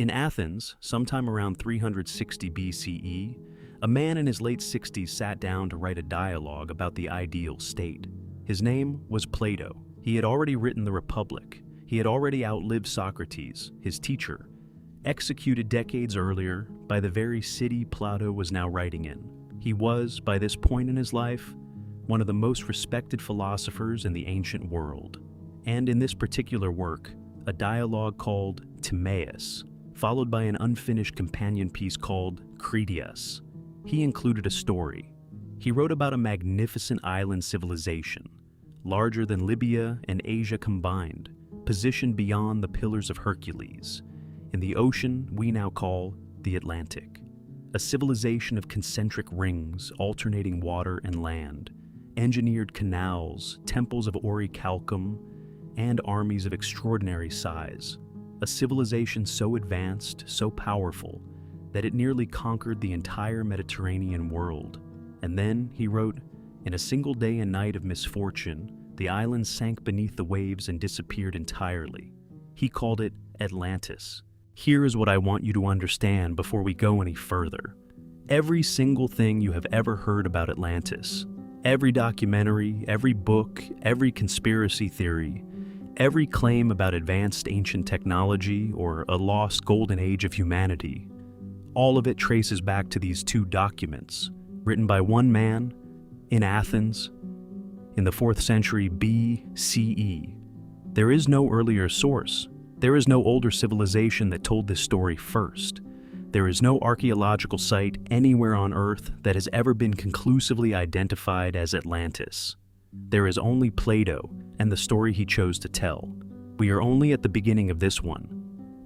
In Athens, sometime around 360 BCE, a man in his late 60s sat down to write a dialogue about the ideal state. His name was Plato. He had already written the Republic. He had already outlived Socrates, his teacher, executed decades earlier by the very city Plato was now writing in. He was, by this point in his life, one of the most respected philosophers in the ancient world. And in this particular work, a dialogue called Timaeus, followed by an unfinished companion piece called Critias. He included a story. He wrote about a magnificent island civilization, larger than Libya and Asia combined, positioned beyond the Pillars of Hercules, in the ocean we now call the Atlantic. A civilization of concentric rings alternating water and land, engineered canals, temples of orichalcum, and armies of extraordinary size. A civilization so advanced, so powerful, that it nearly conquered the entire Mediterranean world. And then, he wrote, in a single day and night of misfortune, the island sank beneath the waves and disappeared entirely. He called it Atlantis. Here is what I want you to understand before we go any further. Every single thing you have ever heard about Atlantis, every documentary, every book, every conspiracy theory, every claim about advanced ancient technology or a lost golden age of humanity, all of it traces back to these two documents, written by one man in Athens in the 4th century BCE. There is no earlier source. There is no older civilization that told this story first. There is no archaeological site anywhere on Earth that has ever been conclusively identified as Atlantis. There is only Plato and the story he chose to tell. We are only at the beginning of this one.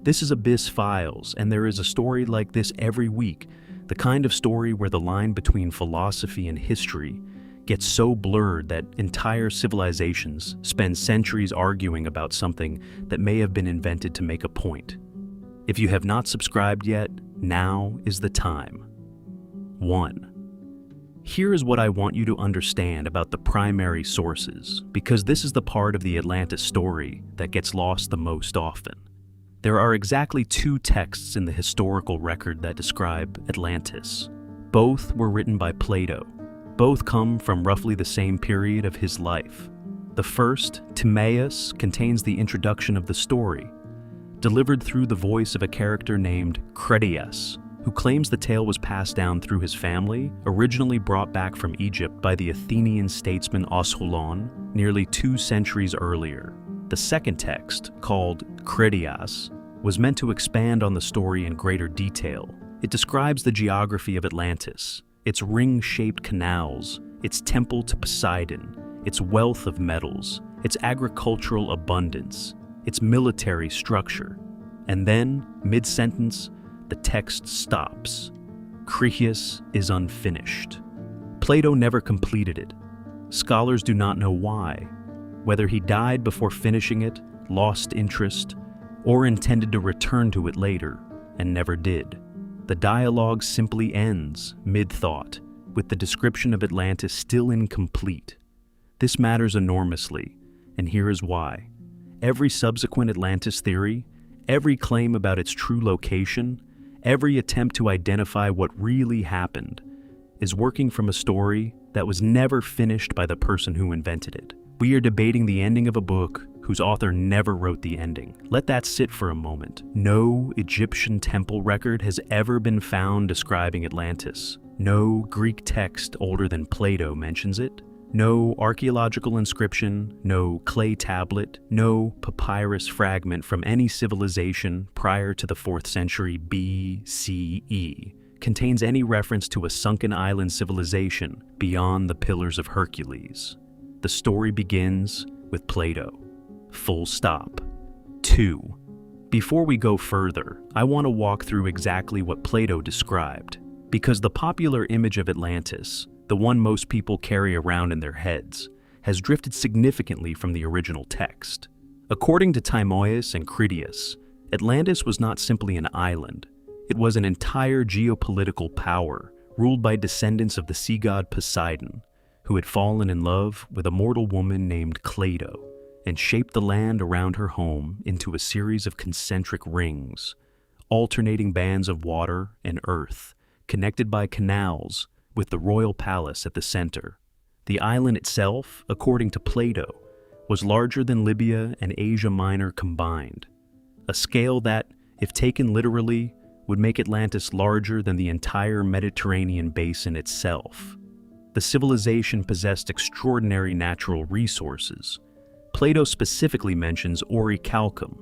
This is Abyss Files, and there is a story like this every week, the kind of story where the line between philosophy and history gets so blurred that entire civilizations spend centuries arguing about something that may have been invented to make a point. If you have not subscribed yet, now is the time. 1. Here is what I want you to understand about the primary sources, because this is the part of the Atlantis story that gets lost the most often. There are exactly 2 texts in the historical record that describe Atlantis. Both were written by Plato. Both come from roughly the same period of his life. The first, Timaeus, contains the introduction of the story, delivered through the voice of a character named Critias, who claims the tale was passed down through his family, originally brought back from Egypt by the Athenian statesman Solon nearly 2 centuries earlier. The second text, called Critias, was meant to expand on the story in greater detail. It describes the geography of Atlantis, its ring-shaped canals, its temple to Poseidon, its wealth of metals, its agricultural abundance, its military structure. And then, mid-sentence, the text stops. Critias is unfinished. Plato never completed it. Scholars do not know why, whether he died before finishing it, lost interest, or intended to return to it later, and never did. The dialogue simply ends, mid-thought, with the description of Atlantis still incomplete. This matters enormously, and here is why. Every subsequent Atlantis theory, every claim about its true location, every attempt to identify what really happened, is working from a story that was never finished by the person who invented it. We are debating the ending of a book whose author never wrote the ending. Let that sit for a moment. No Egyptian temple record has ever been found describing Atlantis. No Greek text older than Plato mentions it. No archaeological inscription, no clay tablet, no papyrus fragment from any civilization prior to the 4th century BCE contains any reference to a sunken island civilization beyond the Pillars of Hercules. The story begins with Plato. Full stop. 2. Before we go further, I want to walk through exactly what Plato described, because the popular image of Atlantis, the one most people carry around in their heads, has drifted significantly from the original text. According to Timaeus and Critias, Atlantis was not simply an island. It was an entire geopolitical power, ruled by descendants of the sea god Poseidon, who had fallen in love with a mortal woman named Plato, and shaped the land around her home into a series of concentric rings, alternating bands of water and earth, connected by canals, with the royal palace at the center. The island itself, according to Plato, was larger than Libya and Asia Minor combined, a scale that, if taken literally, would make Atlantis larger than the entire Mediterranean basin itself. The civilization possessed extraordinary natural resources. Plato specifically mentions orichalcum,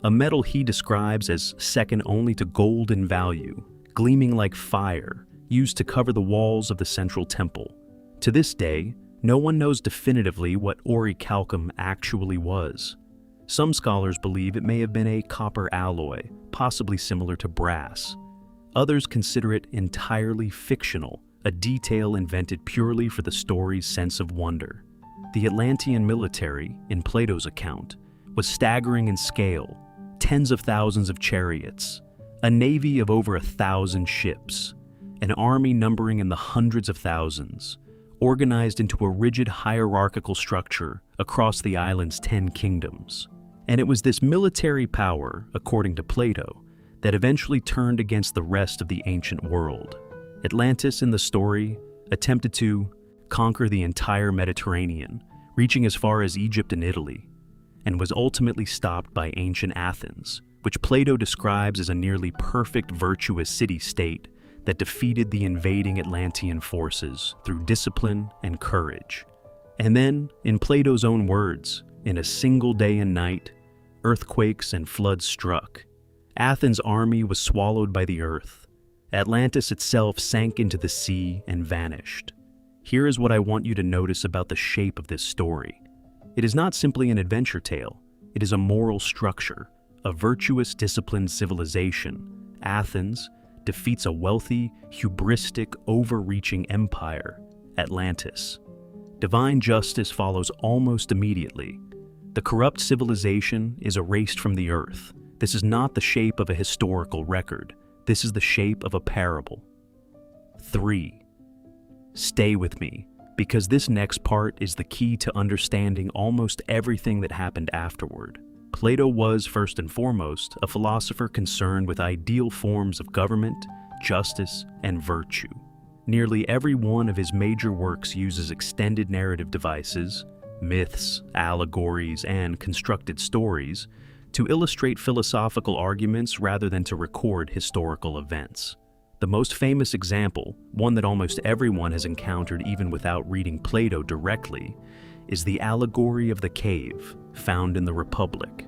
a metal he describes as second only to gold in value, gleaming like fire, used to cover the walls of the central temple. To this day, no one knows definitively what orichalcum actually was. Some scholars believe it may have been a copper alloy, possibly similar to brass. Others consider it entirely fictional, a detail invented purely for the story's sense of wonder. The Atlantean military, in Plato's account, was staggering in scale, tens of thousands of chariots, a navy of over 1,000 ships, an army numbering in the hundreds of thousands, organized into a rigid hierarchical structure across the island's 10 kingdoms. And it was this military power, according to Plato, that eventually turned against the rest of the ancient world. Atlantis, in the story, attempted to conquer the entire Mediterranean, reaching as far as Egypt and Italy, and was ultimately stopped by ancient Athens, which Plato describes as a nearly perfect virtuous city-state that defeated the invading Atlantean forces through discipline and courage. And then, in Plato's own words, in a single day and night, earthquakes and floods struck. Athens' army was swallowed by the earth. Atlantis itself sank into the sea and vanished. Here is what I want you to notice about the shape of this story. It is not simply an adventure tale. It is a moral structure, a virtuous, disciplined civilization. Athens defeats a wealthy, hubristic, overreaching empire, Atlantis. Divine justice follows almost immediately. The corrupt civilization is erased from the earth. This is not the shape of a historical record. This is the shape of a parable. 3. Stay with me, because this next part is the key to understanding almost everything that happened afterward. Plato was, first and foremost, a philosopher concerned with ideal forms of government, justice, and virtue. Nearly every one of his major works uses extended narrative devices, myths, allegories, and constructed stories to illustrate philosophical arguments rather than to record historical events. The most famous example, one that almost everyone has encountered even without reading Plato directly, is the allegory of the cave, found in the Republic.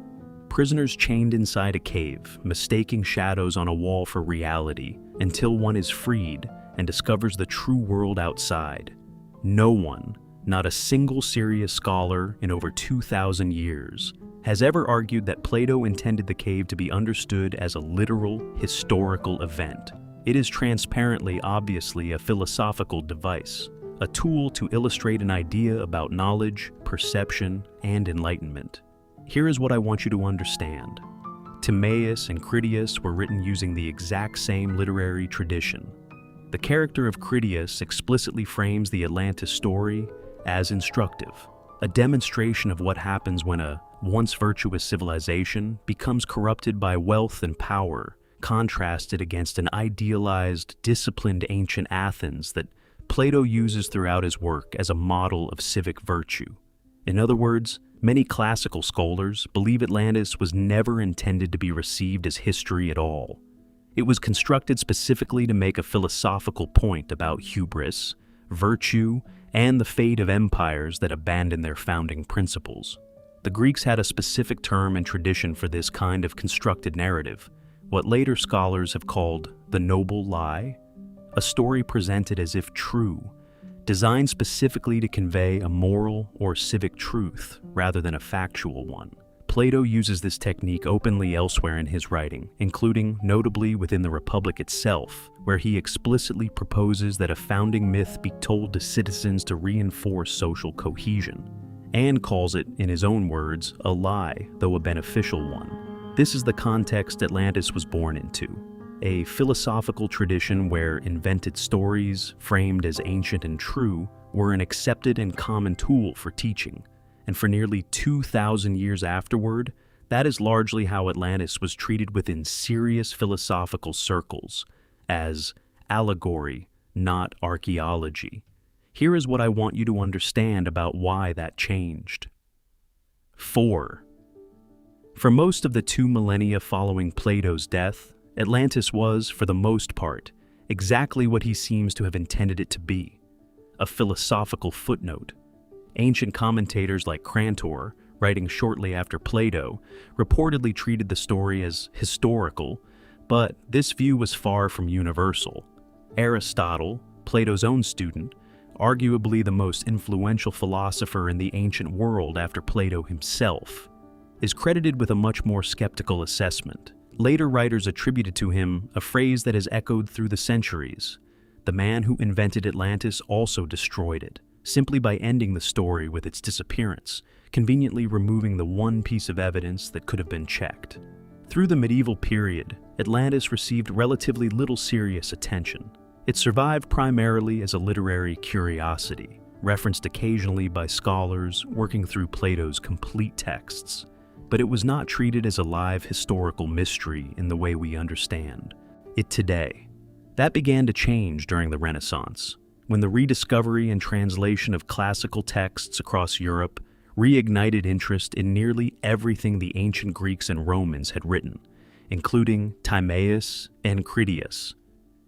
Prisoners chained inside a cave, mistaking shadows on a wall for reality, until one is freed and discovers the true world outside. No one, not a single serious scholar in over 2,000 years, has ever argued that Plato intended the cave to be understood as a literal, historical event. It is transparently, obviously, a philosophical device, a tool to illustrate an idea about knowledge, perception, and enlightenment. Here is what I want you to understand. Timaeus and Critias were written using the exact same literary tradition. The character of Critias explicitly frames the Atlantis story as instructive, a demonstration of what happens when a once virtuous civilization becomes corrupted by wealth and power, contrasted against an idealized, disciplined ancient Athens that Plato uses throughout his work as a model of civic virtue. In other words, many classical scholars believe Atlantis was never intended to be received as history at all. It was constructed specifically to make a philosophical point about hubris, virtue, and the fate of empires that abandon their founding principles. The Greeks had a specific term and tradition for this kind of constructed narrative, what later scholars have called the noble lie, a story presented as if true, designed specifically to convey a moral or civic truth rather than a factual one. Plato uses this technique openly elsewhere in his writing, including notably within the Republic itself, where he explicitly proposes that a founding myth be told to citizens to reinforce social cohesion, and calls it, in his own words, a lie, though a beneficial one. This is the context Atlantis was born into, a philosophical tradition where invented stories, framed as ancient and true, were an accepted and common tool for teaching. And for nearly 2,000 years afterward, That is largely how Atlantis was treated within serious philosophical circles, as allegory, not archaeology. Here is what I want you to understand about why that changed. 4. For most of the 2 millennia following Plato's death, Atlantis was, for the most part, exactly what he seems to have intended it to be: a philosophical footnote. Ancient commentators like Crantor, writing shortly after Plato, reportedly treated the story as historical, but this view was far from universal. Aristotle, Plato's own student, arguably the most influential philosopher in the ancient world after Plato himself, is credited with a much more skeptical assessment. Later writers attributed to him a phrase that has echoed through the centuries: the man who invented Atlantis also destroyed it, simply by ending the story with its disappearance, conveniently removing the one piece of evidence that could have been checked. Through the medieval period, Atlantis received relatively little serious attention. It survived primarily as a literary curiosity, referenced occasionally by scholars working through Plato's complete texts, but it was not treated as a live historical mystery in the way we understand it today. That began to change during the Renaissance, when the rediscovery and translation of classical texts across Europe reignited interest in nearly everything the ancient Greeks and Romans had written, including Timaeus and Critias.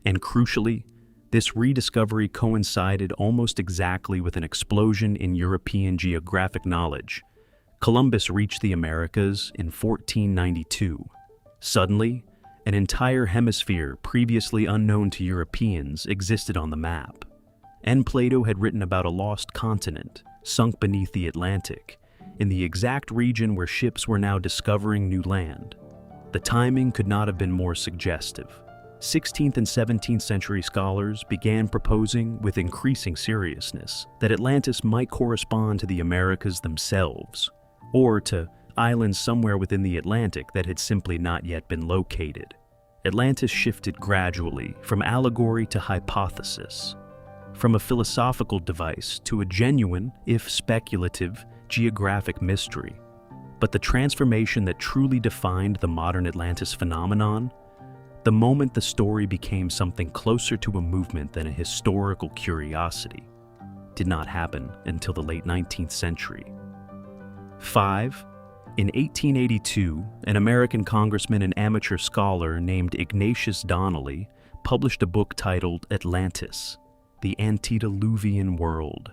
And crucially, this rediscovery coincided almost exactly with an explosion in European geographic knowledge. Columbus reached the Americas in 1492. Suddenly, an entire hemisphere previously unknown to Europeans existed on the map. And Plato had written about a lost continent, sunk beneath the Atlantic, in the exact region where ships were now discovering new land. The timing could not have been more suggestive. 16th and 17th century scholars began proposing with increasing seriousness that Atlantis might correspond to the Americas themselves, or to islands somewhere within the Atlantic that had simply not yet been located. Atlantis shifted gradually from allegory to hypothesis, from a philosophical device to a genuine, if speculative, geographic mystery. But the transformation that truly defined the modern Atlantis phenomenon, the moment the story became something closer to a movement than a historical curiosity, did not happen until the late 19th century. 5. In 1882, an American congressman and amateur scholar named Ignatius Donnelly published a book titled Atlantis, the Antediluvian World.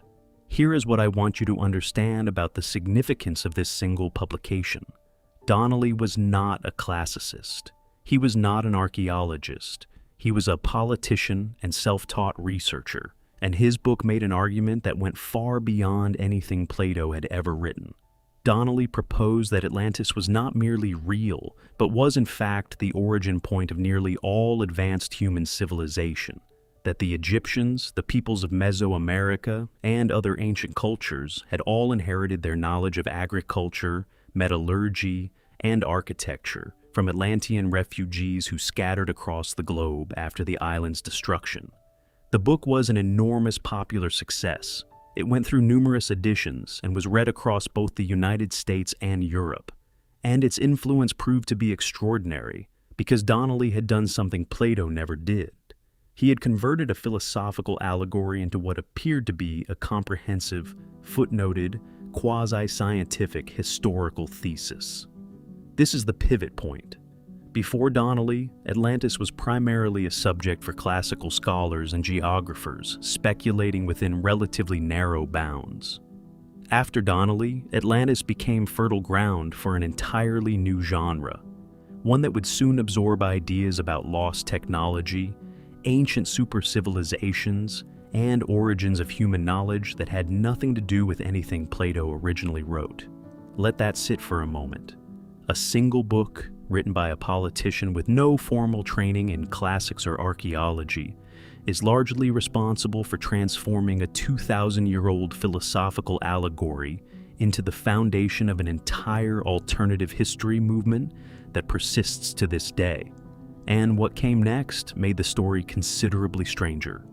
Here is what I want you to understand about the significance of this single publication. Donnelly was not a classicist. He was not an archaeologist. He was a politician and self-taught researcher, and his book made an argument that went far beyond anything Plato had ever written. Donnelly proposed that Atlantis was not merely real, but was in fact the origin point of nearly all advanced human civilization, that the Egyptians, the peoples of Mesoamerica, and other ancient cultures had all inherited their knowledge of agriculture, metallurgy, and architecture from Atlantean refugees who scattered across the globe after the island's destruction. The book was an enormous popular success. It went through numerous editions and was read across both the United States and Europe. And its influence proved to be extraordinary, because Donnelly had done something Plato never did. He had converted a philosophical allegory into what appeared to be a comprehensive, footnoted, quasi-scientific historical thesis. This is the pivot point. Before Donnelly, Atlantis was primarily a subject for classical scholars and geographers speculating within relatively narrow bounds. After Donnelly, Atlantis became fertile ground for an entirely new genre, one that would soon absorb ideas about lost technology, ancient super-civilizations, and origins of human knowledge that had nothing to do with anything Plato originally wrote. Let that sit for a moment. A single book, written by a politician with no formal training in classics or archaeology, is largely responsible for transforming a 2,000-year-old philosophical allegory into the foundation of an entire alternative history movement that persists to this day. And what came next made the story considerably stranger.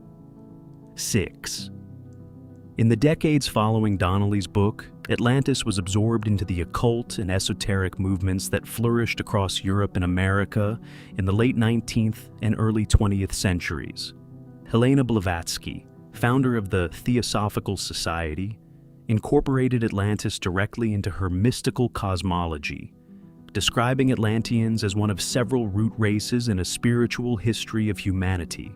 6. In the decades following Donnelly's book, Atlantis was absorbed into the occult and esoteric movements that flourished across Europe and America in the late 19th and early 20th centuries. Helena Blavatsky, founder of the Theosophical Society, incorporated Atlantis directly into her mystical cosmology, describing Atlanteans as one of several root races in a spiritual history of humanity,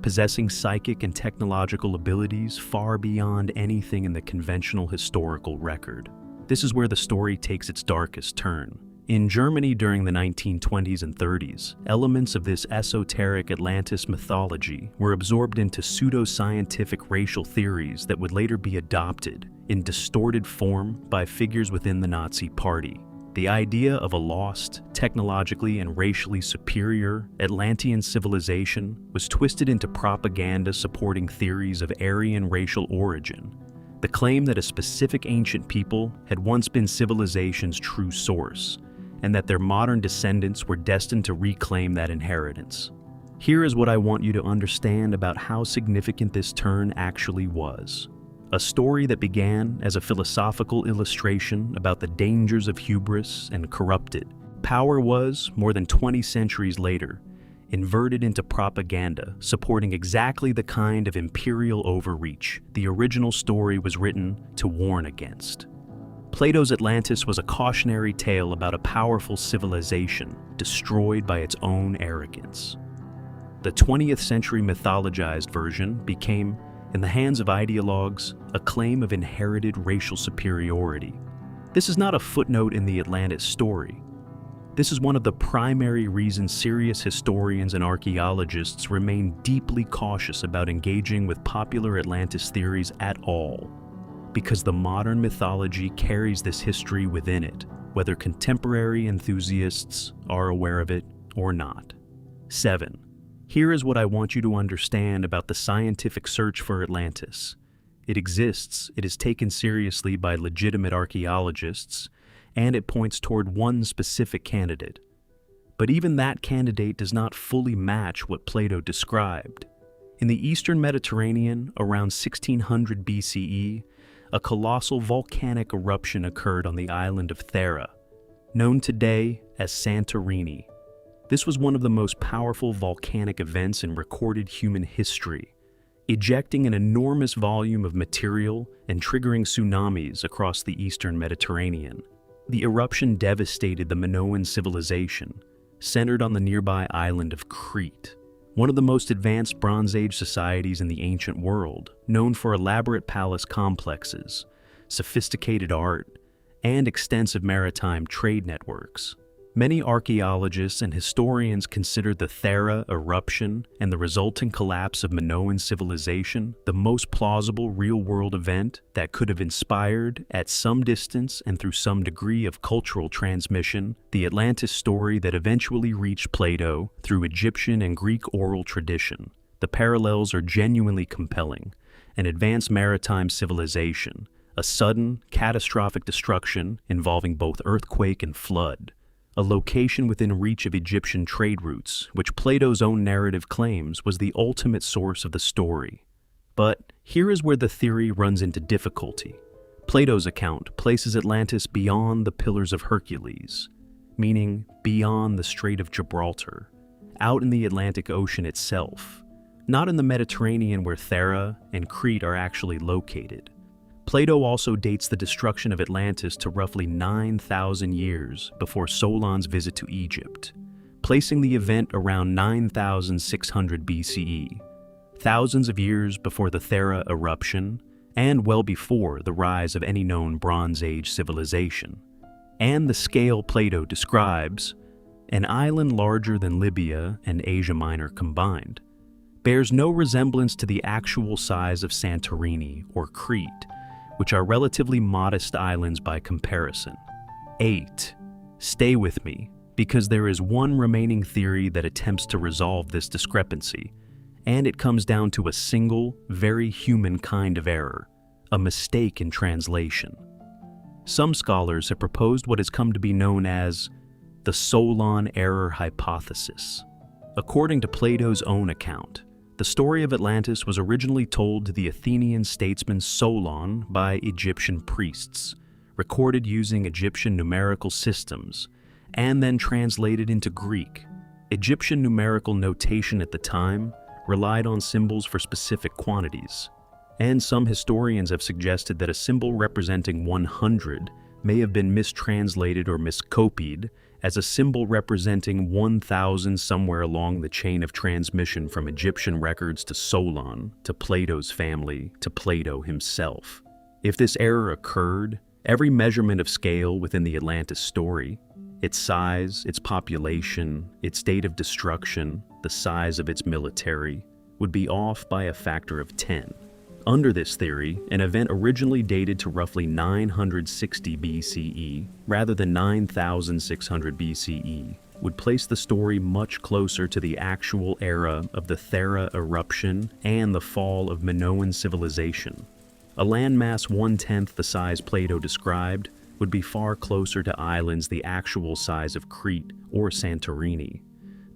possessing psychic and technological abilities far beyond anything in the conventional historical record. This is where the story takes its darkest turn. In Germany during the 1920s and 30s, elements of this esoteric Atlantis mythology were absorbed into pseudo-scientific racial theories that would later be adopted in distorted form by figures within the Nazi Party. The idea of a lost, technologically and racially superior Atlantean civilization was twisted into propaganda supporting theories of Aryan racial origin. The claim that a specific ancient people had once been civilization's true source, and that their modern descendants were destined to reclaim that inheritance. Here is what I want you to understand about how significant this turn actually was. A story that began as a philosophical illustration about the dangers of hubris and corrupted power was, more than 20 centuries later, inverted into propaganda supporting exactly the kind of imperial overreach the original story was written to warn against. Plato's Atlantis was a cautionary tale about a powerful civilization destroyed by its own arrogance. The 20th century mythologized version became, in the hands of ideologues, a claim of inherited racial superiority. This is not a footnote in the Atlantis story. This is one of the primary reasons serious historians and archaeologists remain deeply cautious about engaging with popular Atlantis theories at all, because the modern mythology carries this history within it, whether contemporary enthusiasts are aware of it or not. 7. Here is what I want you to understand about the scientific search for Atlantis. It exists, it is taken seriously by legitimate archaeologists, and it points toward one specific candidate. But even that candidate does not fully match what Plato described. In the Eastern Mediterranean, around 1600 BCE, a colossal volcanic eruption occurred on the island of Thera, known today as Santorini. This was one of the most powerful volcanic events in recorded human history, ejecting an enormous volume of material and triggering tsunamis across the Eastern Mediterranean. The eruption devastated the Minoan civilization, centered on the nearby island of Crete, one of the most advanced Bronze Age societies in the ancient world, known for elaborate palace complexes, sophisticated art, and extensive maritime trade networks. Many archaeologists and historians consider the Thera eruption and the resulting collapse of Minoan civilization the most plausible real-world event that could have inspired, at some distance and through some degree of cultural transmission, the Atlantis story that eventually reached Plato through Egyptian and Greek oral tradition. The parallels are genuinely compelling. An advanced maritime civilization, a sudden, catastrophic destruction involving both earthquake and flood, a location within reach of Egyptian trade routes, which Plato's own narrative claims was the ultimate source of the story. But here is where the theory runs into difficulty. Plato's account places Atlantis beyond the Pillars of Hercules, meaning beyond the Strait of Gibraltar, out in the Atlantic Ocean itself, not in the Mediterranean where Thera and Crete are actually located. Plato also dates the destruction of Atlantis to roughly 9,000 years before Solon's visit to Egypt, placing the event around 9,600 BCE, thousands of years before the Thera eruption, and well before the rise of any known Bronze Age civilization. And the scale Plato describes, an island larger than Libya and Asia Minor combined, bears no resemblance to the actual size of Santorini or Crete, which are relatively modest islands by comparison. 8. Stay with me, because there is one remaining theory that attempts to resolve this discrepancy, and it comes down to a single, very human kind of error, a mistake in translation. Some scholars have proposed what has come to be known as the Solon error hypothesis. According to Plato's own account, The story of Atlantis was originally told to the Athenian statesman Solon by Egyptian priests, recorded using Egyptian numerical systems, and then translated into Greek. Egyptian numerical notation at the time relied on symbols for specific quantities, and some historians have suggested that a symbol representing 100 may have been mistranslated or miscopied as a symbol representing 1,000 somewhere along the chain of transmission from Egyptian records to Solon, to Plato's family, to Plato himself. If this error occurred, every measurement of scale within the Atlantis story, its size, its population, its date of destruction, the size of its military, would be off by a factor of 10. Under this theory, an event originally dated to roughly 960 BCE, rather than 9,600 BCE, would place the story much closer to the actual era of the Thera eruption and the fall of Minoan civilization. A landmass 1/10 the size Plato described would be far closer to islands the actual size of Crete or Santorini.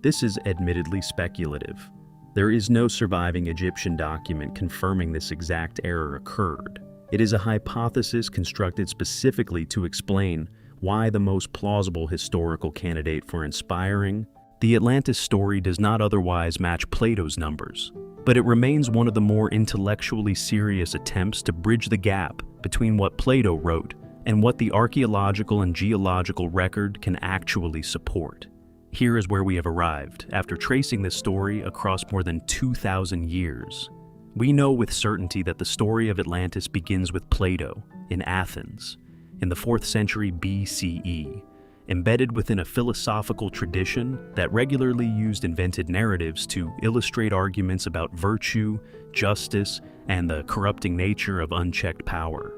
This is admittedly speculative. There is no surviving Egyptian document confirming this exact error occurred. It is a hypothesis constructed specifically to explain why the most plausible historical candidate for inspiring the Atlantis story does not otherwise match Plato's numbers, but it remains one of the more intellectually serious attempts to bridge the gap between what Plato wrote and what the archaeological and geological record can actually support. Here is where we have arrived, after tracing this story across more than 2,000 years. We know with certainty that the story of Atlantis begins with Plato, in Athens, in the 4th century BCE, embedded within a philosophical tradition that regularly used invented narratives to illustrate arguments about virtue, justice, and the corrupting nature of unchecked power.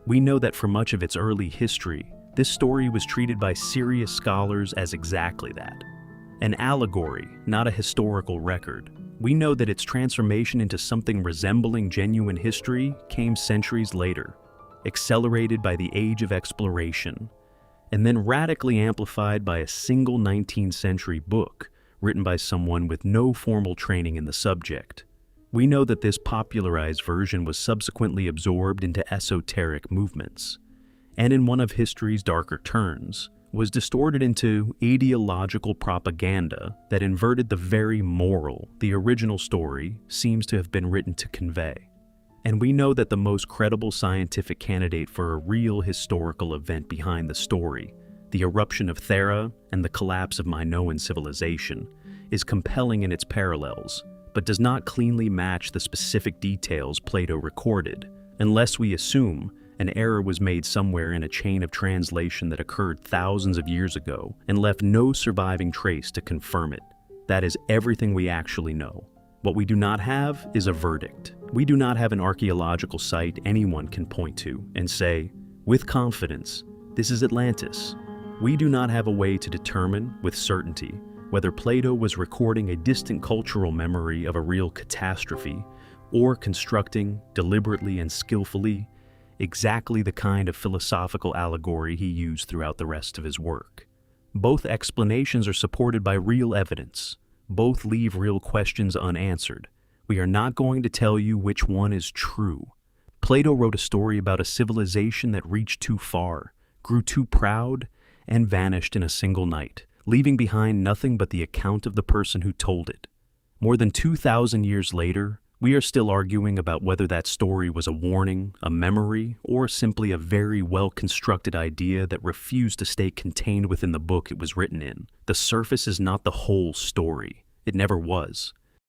We know that for much of its early history, this story was treated by serious scholars as exactly that. An allegory, not a historical record. We know that its transformation into something resembling genuine history came centuries later, accelerated by the age of exploration, and then radically amplified by a single 19th century book written by someone with no formal training in the subject. We know that this popularized version was subsequently absorbed into esoteric movements, and in one of history's darker turns, was distorted into ideological propaganda that inverted the very moral the original story seems to have been written to convey. And we know that the most credible scientific candidate for a real historical event behind the story, the eruption of Thera and the collapse of Minoan civilization, is compelling in its parallels, but does not cleanly match the specific details Plato recorded, unless we assume an error was made somewhere in a chain of translation that occurred thousands of years ago and left no surviving trace to confirm it. That is everything we actually know. What we do not have is a verdict. We do not have an archaeological site anyone can point to and say, with confidence, this is Atlantis. We do not have a way to determine with certainty whether Plato was recording a distant cultural memory of a real catastrophe or constructing, deliberately and skillfully, exactly the kind of philosophical allegory he used throughout the rest of his work. Both explanations are supported by real evidence. Both leave real questions unanswered. We are not going to tell you which one is true. Plato wrote a story about a civilization that reached too far, grew too proud, and vanished in a single night, leaving behind nothing but the account of the person who told it. More than 2,000 years later, we are still arguing about whether that story was a warning, a memory, or simply a very well-constructed idea that refused to stay contained within the book it was written in. The surface is not the whole story. It never was.